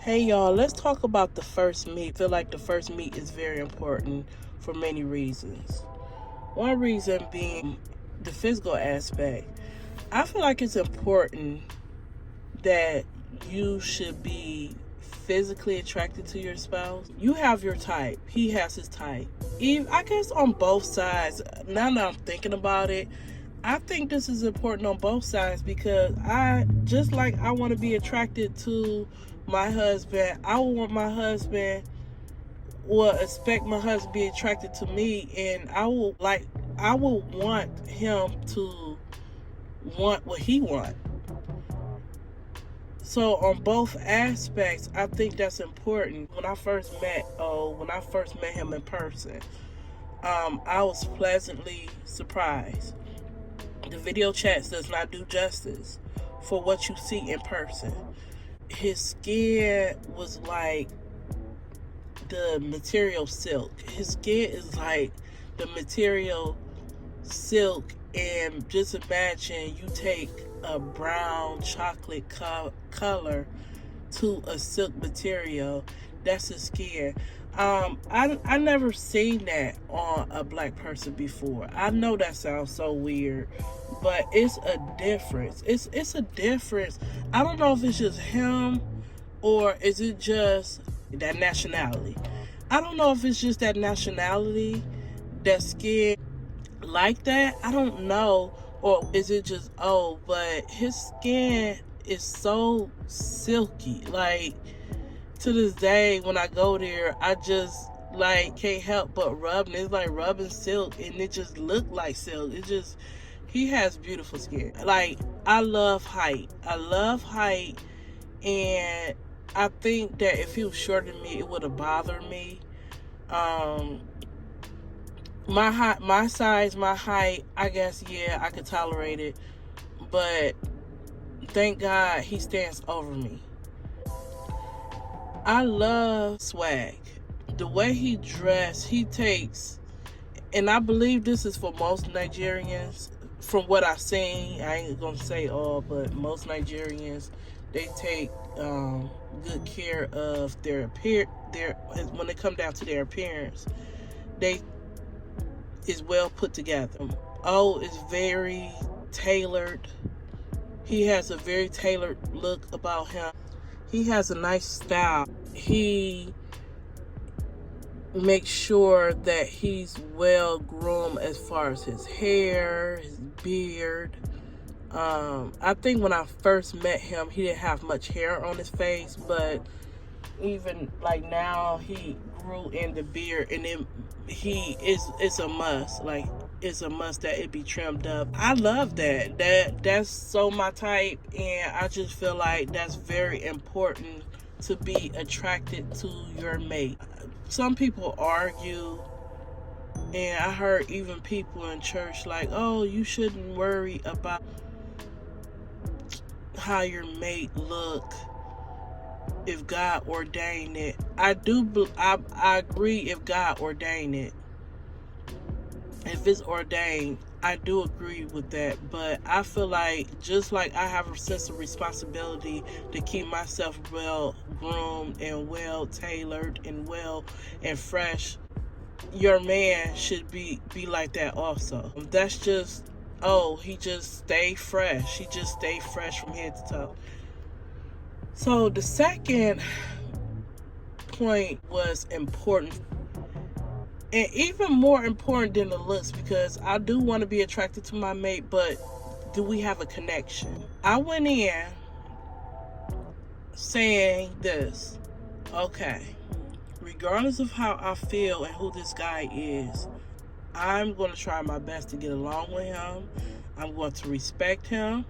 Hey y'all, let's talk about the first meet. I feel like the first meet is very important for many reasons. One reason being the physical aspect. I feel like it's important that you should be physically attracted to your spouse. You have your type, he has his type. Even, I guess on both sides, now that I'm thinking about it, I think this is important on both sides because I want to be attracted to my husband. I want my husband will expect my husband to be attracted to me, and I will want him to want what he wants. So on both aspects, I think that's important. When I first met him in person, I was pleasantly surprised. The video chats does not do justice for what you see in person. His skin was like the material silk. His skin is like the material silk, and just imagine you take a brown chocolate color to a silk material. That's his skin. I never seen that on a black person before. I know that sounds so weird, but it's a difference. It's a difference. I don't know if it's just him or is it just that nationality. I don't know if it's just that nationality, that skin like that. I don't know, or is it just but his skin is so silky. Like, to this day when I go there, I just like can't help but rubbing. It's like rubbing silk, and it just look like silk. He has beautiful skin. Like, I love height, and I think that if he was shorter than me, it would have bothered me. My size, my height, I guess, yeah, I could tolerate it, but thank God he stands over me. I love swag. The way he dressed, he takes, and I believe this is for most Nigerians. From what I've seen, I ain't gonna say all, but most Nigerians, they take good care of their when it come down to their appearance. They is well put together. Is very tailored. He has a very tailored look about him. He has a nice style. He makes sure that he's well groomed as far as his hair, his beard. I think when I first met him, he didn't have much hair on his face, but even like now, he grew in the beard, and it's a must. Like, it's a must that it be trimmed up. I love that. That's so my type, and I just feel like that's very important to be attracted to your mate. Some people argue, and I heard even people in church like, "Oh, you shouldn't worry about how your mate look if God ordained it." I agree if God ordained it. If it's ordained, I do agree with that. But I feel like, just like I have a sense of responsibility to keep myself well groomed and well tailored and well and fresh, your man should be like that also. That's just, he just stay fresh. He just stay fresh from head to toe. So the second point was important, and even more important than the looks, because I do want to be attracted to my mate, but do we have a connection? I went in saying this: okay, regardless of how I feel and who this guy is, I'm going to try my best to get along with him. I'm going to respect him.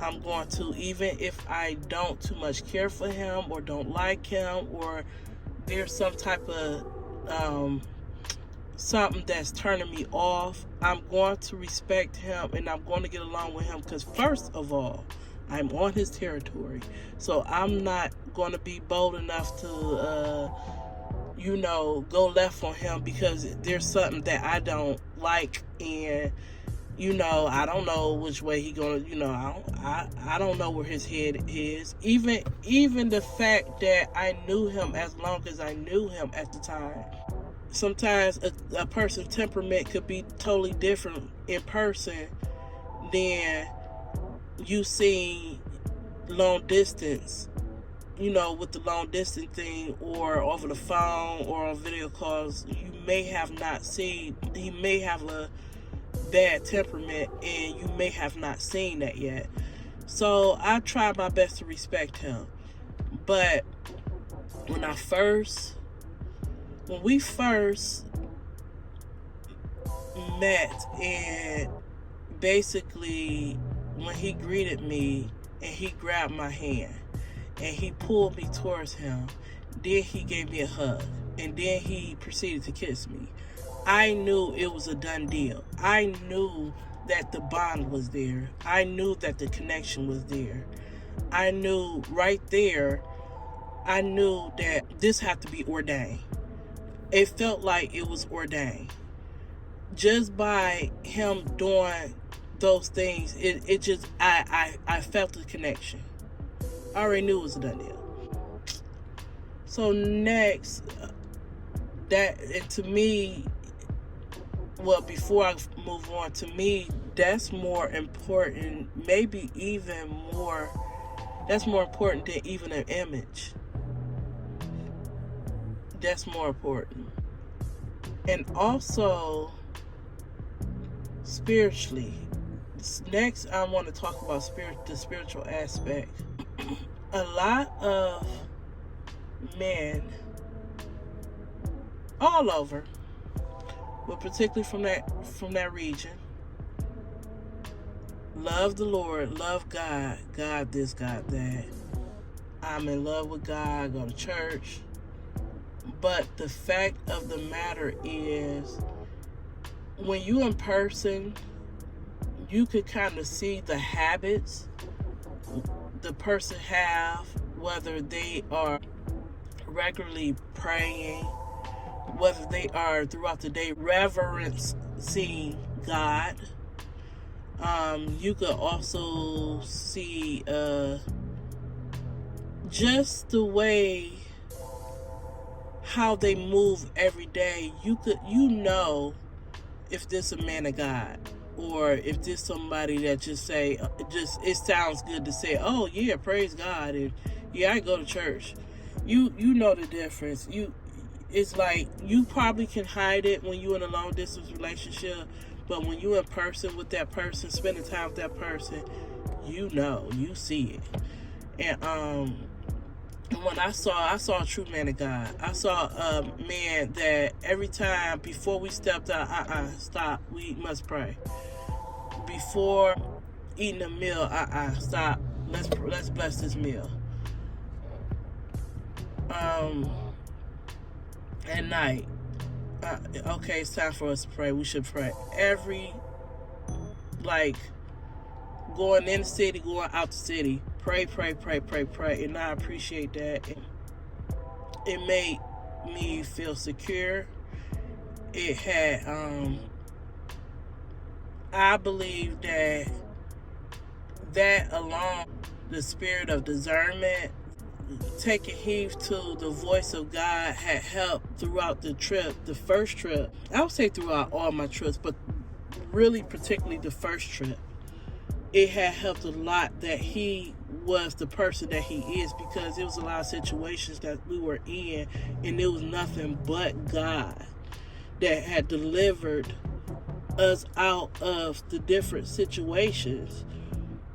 I'm going to, even if I don't too much care for him or don't like him, or there's some type of something that's turning me off, I'm going to respect him, and I'm going to get along with him, because first of all, I'm on his territory. So I'm not going to be bold enough to go left on him because there's something that I don't like, and I don't know which way he gonna, I don't know where his head is. Even the fact that I knew him as long as I knew him at the time. Sometimes a person's temperament could be totally different in person than you see long distance, with the long distance thing, or over the phone or on video calls. You may have not seen, he may have a bad temperament and you may have not seen that yet. So I try my best to respect him. But when we first met, and basically when he greeted me and he grabbed my hand and he pulled me towards him, then he gave me a hug, and then he proceeded to kiss me, I knew it was a done deal. I knew that the bond was there. I knew that the connection was there. I knew right there, I knew that this had to be ordained. It felt like it was ordained. Just by him doing those things, it just, I felt the connection. I already knew it was a done deal. So next, and to me, well, before I move on, to me, that's more important, maybe even more, that's more important than even an image. That's more important. And also, spiritually, next I want to talk about the spiritual aspect. A lot of men all over, but particularly from that region, love the Lord, love God, God this, God that. I'm in love with God, I go to church. But the fact of the matter is, when you in person, you could kind of see the habits the person have, whether they are regularly praying, whether they are throughout the day reverencing God. You could also see just the way how they move every day. You know if this a man of God, or if this somebody that just say, it sounds good to say, oh yeah, praise God, and yeah, I go to church. You know the difference. It's like you probably can hide it when you're in a long distance relationship, but when you're in person with that person, spending time with that person, you see it. And when I saw a true man of God. I saw a man that every time before we stepped out, stop, we must pray. Before eating a meal, stop, let's bless this meal. At night, okay, it's time for us to pray. We should pray. Going in the city, going out the city, pray. And I appreciate that. It made me feel secure. It had, I believe that alone, the spirit of discernment, taking heed to the voice of God, had helped throughout the first trip. I would say throughout all my trips, but really particularly the first trip. It had helped a lot that he was the person that he is, because it was a lot of situations that we were in, and it was nothing but God that had delivered us out of the different situations,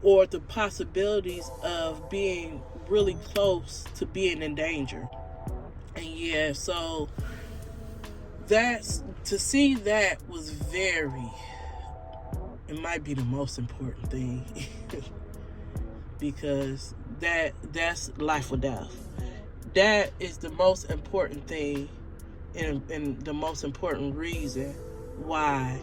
or the possibilities of being really close to being in danger. And yeah, so to see that was it might be the most important thing because that's life or death. That is the most important thing, and the most important reason why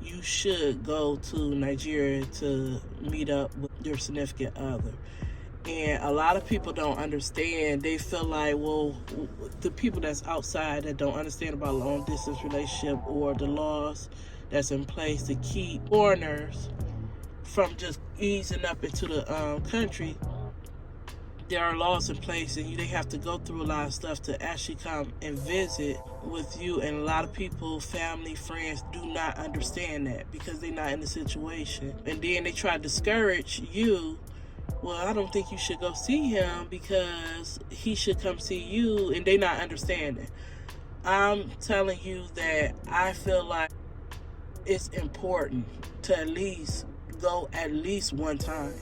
you should go to Nigeria to meet up with your significant other. And a lot of people don't understand. They feel like, well, the people that's outside that don't understand about long distance relationship or the laws that's in place to keep foreigners from just easing up into the country. There are laws in place, and they have to go through a lot of stuff to actually come and visit with you. And a lot of people, family, friends, do not understand that because they're not in the situation. And then they try to discourage you. Well, I don't think you should go see him because he should come see you, and they're not understanding. I'm telling you that I feel like it's important to at least go at least one time.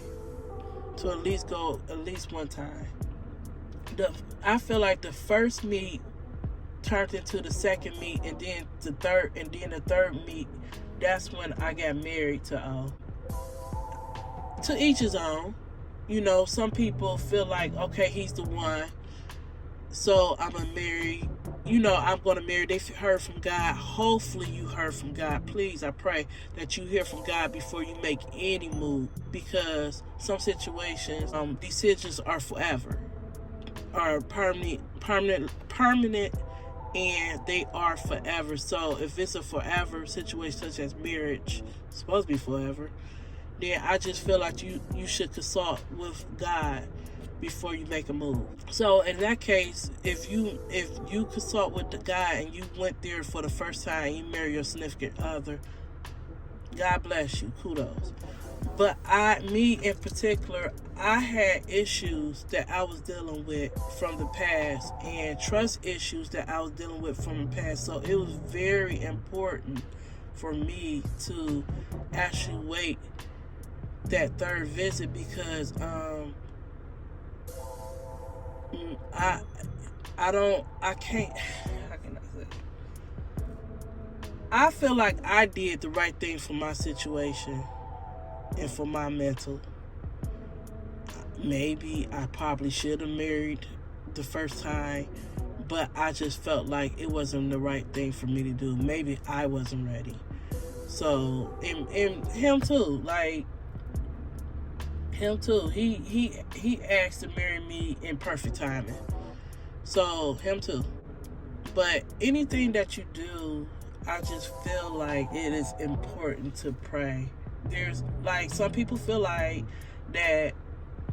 To at least go at least one time. I feel like the first meet turned into the second meet, and then the third meet. That's when I got married to O. To each his own. You know, some people feel like, okay, he's the one, so I'm gonna marry. You know, I'm gonna marry. They heard from God. Hopefully, you heard from God. Please, I pray that you hear from God before you make any move, because some situations, decisions are forever, are permanent, and they are forever. So, if it's a forever situation, such as marriage, it's supposed to be forever, then I just feel like you should consult with God before you make a move. So in that case, if you consult with the guy and you went there for the first time and you marry your significant other, God bless you, kudos. But me in particular, I had issues that I was dealing with from the past, and trust issues that I was dealing with from the past. So it was very important for me to actually wait that third visit, because I feel like I did the right thing for my situation and for my mental. Maybe I probably should have married the first time, but I just felt like it wasn't the right thing for me to do. Maybe I wasn't ready. So, and him too, like, him too. He asked to marry me in perfect timing. So him too. But anything that you do, I just feel like it is important to pray. There's like some people feel like that,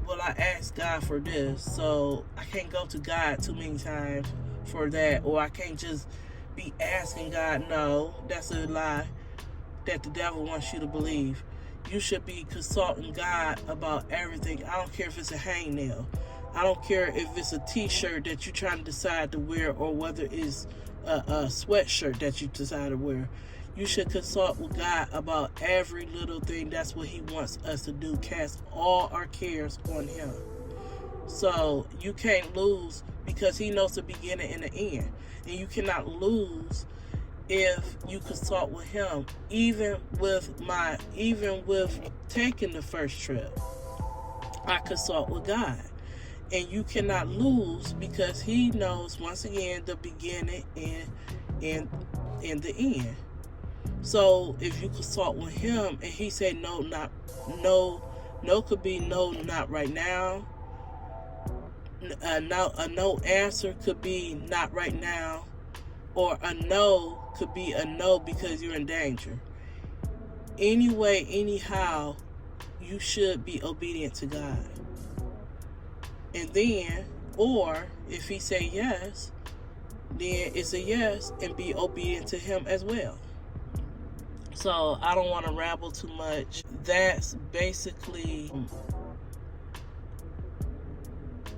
well, I asked God for this, so I can't go to God too many times for that, or I can't just be asking God. No, that's a lie that the devil wants you to believe. You should be consulting God about everything. I don't care if it's a hangnail. I don't care if it's a t-shirt that you're trying to decide to wear, or whether it's a sweatshirt that you decide to wear. You should consult with God about every little thing. That's what he wants us to do. Cast all our cares on him. So you can't lose, because he knows the beginning and the end. And you cannot lose if you consult with him. Even with taking the first trip, I consult with God. And you cannot lose, because he knows, once again, the beginning and the end. So if you consult with him and he say no could be no, not right now. A no answer could be not right now, or a no could be a no because you're in danger. Anyway, anyhow, you should be obedient to God. And then, or if he say yes, then it's a yes, and be obedient to him as well. So I don't want to ramble too much. That's basically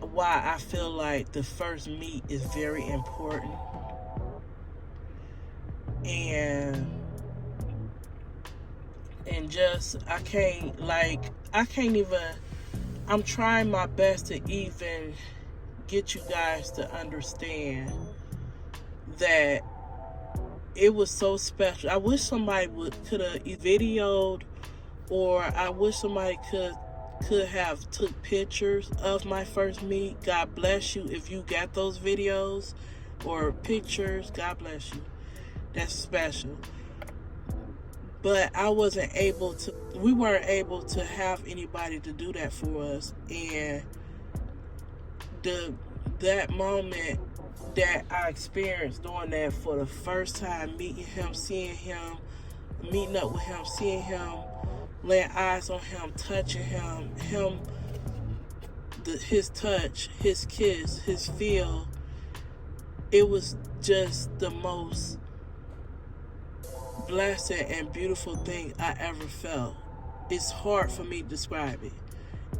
why I feel like the first meet is very important. And just, I'm trying my best to even get you guys to understand that it was so special. I wish somebody could have videoed, or I wish somebody could have took pictures of my first meet. God bless you if you got those videos or pictures. God bless you. That's special. But we weren't able to have anybody to do that for us. And that moment that I experienced doing that for the first time, meeting him, seeing him meeting up with him, seeing him, laying eyes on him, touching him, his touch, his kiss, his feel. It was just the most blessed and beautiful thing I ever felt. It's hard for me to describe it.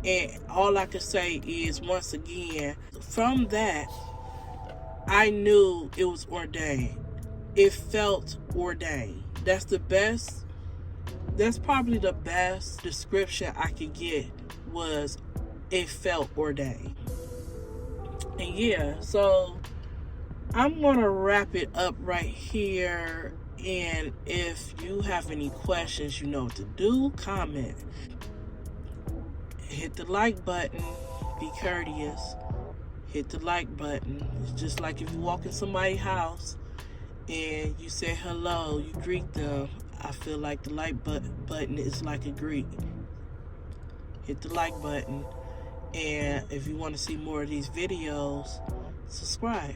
And all I can say is, once again, from that, I knew it was ordained. It felt ordained. That's probably the best description I could get, was it felt ordained. And yeah, so I'm going to wrap it up right here. And if you have any questions, you know what to do. Comment. Hit the like button. Be courteous. Hit the like button. It's just like if you walk in somebody's house and you say hello, you greet them. I feel like the like button is like a greet. Hit the like button. And if you want to see more of these videos, subscribe.